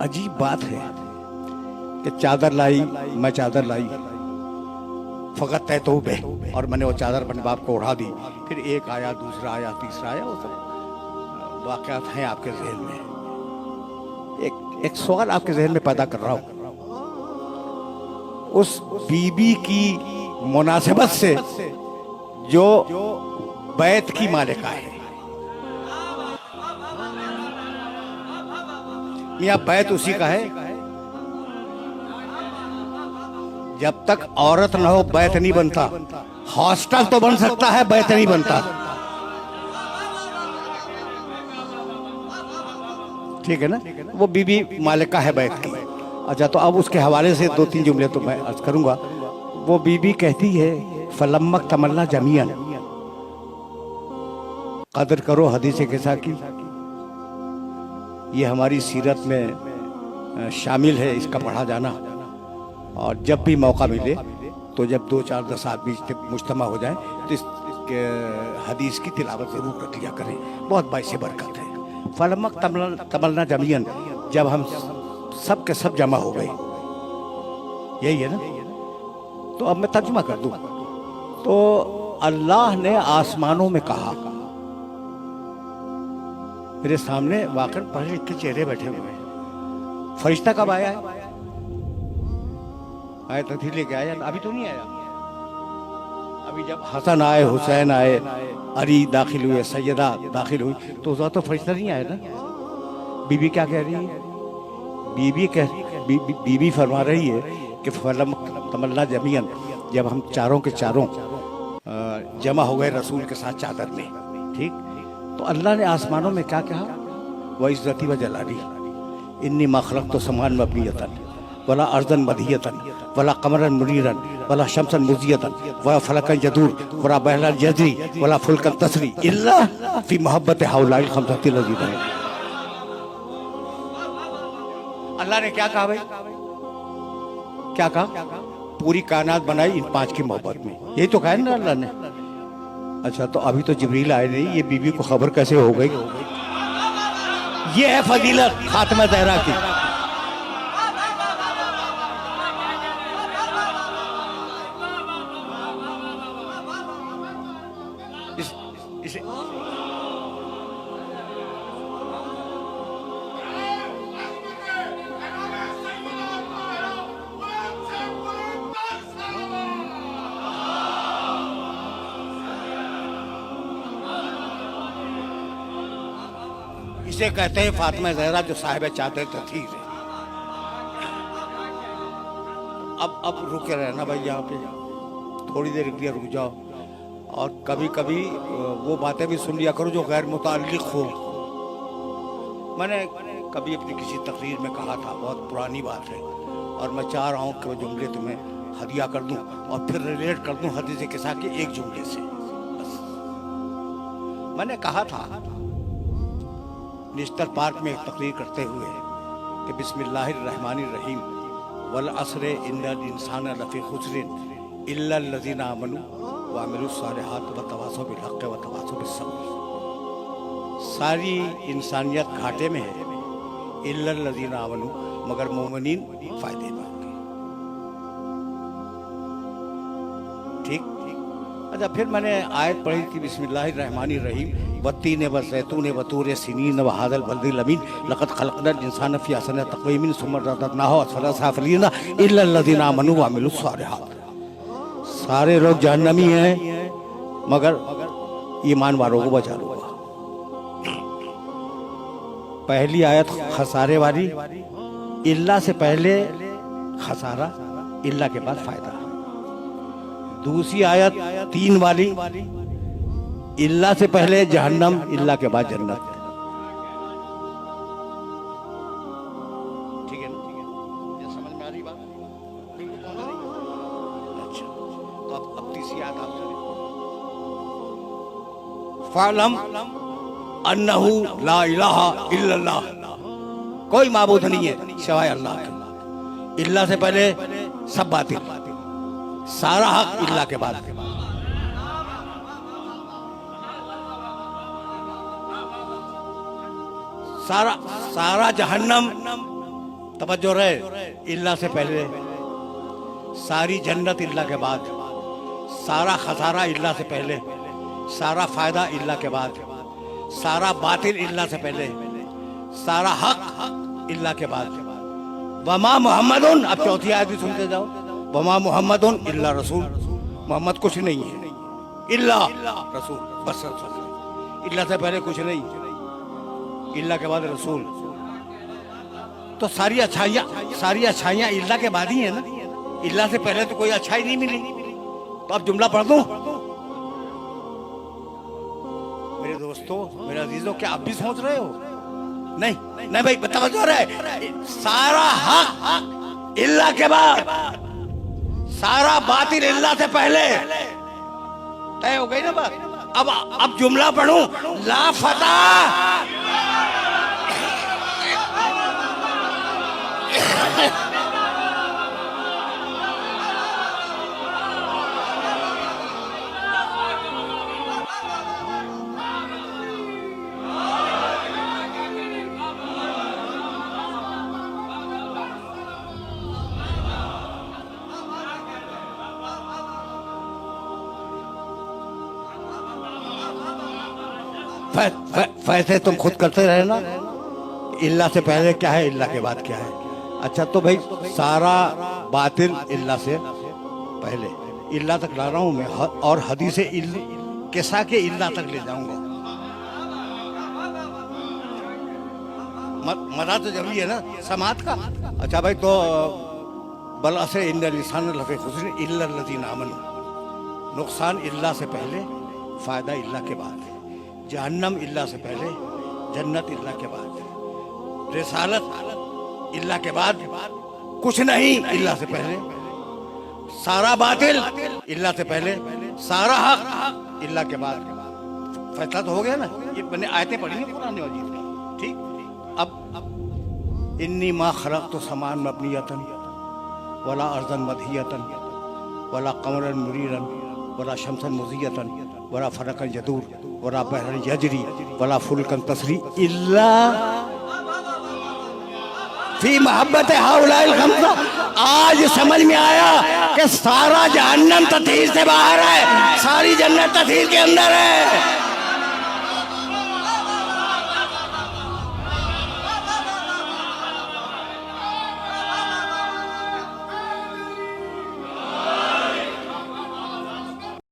अजीब बात है कि चादर लाई, मैं चादर लाई, फ़कत तय तो बे, और मैंने वो चादर अपने बाप को उड़ा दी। फिर एक आया, दूसरा आया, तीसरा आया। वो सब वाक़यात हैं आपके जहन में। एक सवाल आपके जहन में पैदा कर रहा हूँ। उस बीबी की मुनासिबत से जो बैत की मालिका है, या बैत उसी का है। जब तक औरत ना हो बैत नहीं बनता। हॉस्टल तो बन सकता है, बैत नहीं बनता। ठीक है ना? वो बीबी मालिका है बैत की। अच्छा, तो अब उसके हवाले से दो तीन जुमले तो मैं अर्ज करूंगा। वो बीबी कहती है, फलम्मक तमन्ना जमीयन, कदर करो हदीस किसा की। ये हमारी सीरत में शामिल है, इसका पढ़ा जाना। और जब भी मौका मिले तो जब 2-4-10 आदमी मुज्तमा हो जाए तो इस हदीस की तिलावत जरूर कर लिया करें, बहुत बाइसे बरकत है। फलमक तमन्ना जमीयन, जब हम सब के सब जमा हो गए, यही है ना? तो अब मैं तर्जुमा कर दूं। तो अल्लाह ने आसमानों में कहा, मेरे सामने वाकई पढ़े लिखे चेहरे बैठे हुए हैं। फरिश्ता कब आया है? आए तो थी लेके आया, अभी तो नहीं आया। अभी जब हसन आए, हुसैन आए, अली दाखिल हुए, सैयदा दाखिल हुई, तो उस तो फरिश्ता नहीं आया ना। बीबी क्या कह रही है? बीबी फरमा रही है कि फलम तमन्ना जमीयन, जब हम चारों के चारों जमा हो गए रसूल के साथ चादर में, ठीक? तो अल्लाह ने आसमानों में क्या कहा? व इज़्ज़ती व जलाली इन्नी मखलक तो समान मबनियतन वला अर्जन मदहियतन वला कमरन मुनीरन वला शमसन मुजियतन वला फलकन यदूर वला बहलन यजरी वला फुलकन तसरी इल्ला फी मोहब्बत हाउलाइल खमसतिल लजीन। अल्लाह ने क्या कहा भाई? क्या कहा? पूरी कायनात बनाई इन 5 की मोहब्बत में। यही तो कहा ना अल्लाह ने। अच्छा, तो अभी तो जिब्रील आए नहीं, ये बीबी को खबर कैसे हो गई? ये है फजीलत फातिमा ज़हरा की। इसे इसे कहते हैं फातिमा ज़हरा, जो साहिब चादर तथीर है। अब रुके रहना भाई, यहाँ पे थोड़ी देर के लिए रुक जाओ, और कभी कभी वो बातें भी सुन लिया करो जो गैर मुताल्लिक हो। मैंने कभी अपनी किसी तकरीर में कहा था, बहुत पुरानी बात है, और मैं चाह रहा हूँ कि वो जुमले तुम्हें हदिया कर दूं और फिर रिलेट कर दूं हदीस किसा के एक जुमले से। बस मैंने कहा था नेशनल पार्क में एक तकरीर करते हुए कि बिस्मिल्लाहिर्रहमानिर्रहीम वल अस्र इन्नल इंसान लफी खुस्रिन इल्लल लज़ीना आमनू व अमिलुस सालिहात व तवासौ बिल हक़्क़ि व तवासौ बिस सब्र। सारी इंसानियत घाटे में है, इल्लल लज़ीना आमनू, मगर मोमिनीन फायदे में होंगे। ठीक? अच्छा, फिर मैंने आयत पढ़ी थी बिस्मिल्लाहिर्रहमानिर्रहीम वत्तीन व ज़ैतून व तूर सिनीन व हाज़ल बल्दिल अमीन लक़द ख़लक़नल इंसान फ़ी अहसनि तक़वीम सुम्मा रददनाहु अस्फ़ला साफ़िलीन इल्ला लज़ीना आमनू व अमिलुस सालिहात। सारे लोग जहन्नमी हैं, मगर ईमान वालों को बचा लूंगा। पहली आयत खसारे वाली, इल्ला से पहले खसारा, इल्ला के बाद फायदा। दूसरी आयत 3 वाली, इल्ला से पहले जहन्नम, इल्ला के बाद जन्नत। ठीक है ना? ये समझ में आ रही बात? अच्छा, तो अब तीसरी आयत आप करें, फ़अलम अन्नहु ला इलाहा इल्लल्लाह, कोई माबूद नहीं है सिवाय अल्लाह के। इल्ला से पहले सब बातिल, सारा हक इल्ला के बाद। सारा जहन्नम तवज्जो रहे, इल्ला से पहले सारी जन्नत इल्ला के बाद, सारा खसारा इल्ला से पहले, सारा फायदा इल्ला के बाद, सारा बातिल इल्ला से पहले, सारा हक इल्ला के बाद। वमा मोहम्मदुन, अब चौथी आयत भी सुनते जाओ, वमा मोहम्मदुन इल्ला रसूल, मोहम्मद कुछ नहीं है, इल्ला रसूल, बस रसूल। इल्ला से पहले कुछ नहीं, इल्ला के बाद रसूल। तो सारी अच्छाइयाँ इल्ला के बाद ही है ना, इल्ला से पहले तो कोई अच्छाई नहीं मिली। तो अब जुमला पढ़ दूं? मेरे दोस्तों, मेरे अजीजों, क्या आप भी सोच रहे हो? नहीं नहीं भाई, बताओ जो रहे, सारा हक इल्ला के बाद, सारा बातिल इल्ला से पहले, तय हो गई ना बात। अब जुमला पढ़ूं, ला फता फैसले तुम खुद करते रहे ना, इल्ला से पहले क्या है, इल्ला के बाद क्या है। अच्छा तो भाई सारा बातिल इल्ला से पहले, इल्ला तक ला रहा हूं मैं, और हदीस किसा के इल्ला तक ले जाऊंगा। मजा तो जरूरी है ना समात का। अच्छा भाई, तो बल असर इन लिसान लफे खुसर इल्ला लजीन आमनू, नुकसान इल्ला से पहले, फायदा इल्ला के बाद, जहन्नम इल्ला से पहले, जन्नत इल्ला के बाद, रिसालत इल्ला के बाद, कुछ नहीं इल्ला से पहले, सारा बातिल इल्ला से पहले, सारा हक इल्ला के बाद। फैसला तो हो गया ना। ये मैंने आयतें पढ़ी हैं कुरान मजीद की, ठीक। अब इन्नी मा खलक तो समान मबनियतन वला अर्जन मदहियतन वला कमरन मुरीरन वला शमसन मुजियतन वला फरकन जदूर वला बहरन यजरी वला फुलकन तसरी इल्ला फी मोहब्बत हाउलाइल खम्सा। आज समझ में आया कि सारा जहन्नम तथीर से बाहर है, सारी जन्नत तथीर के अंदर है।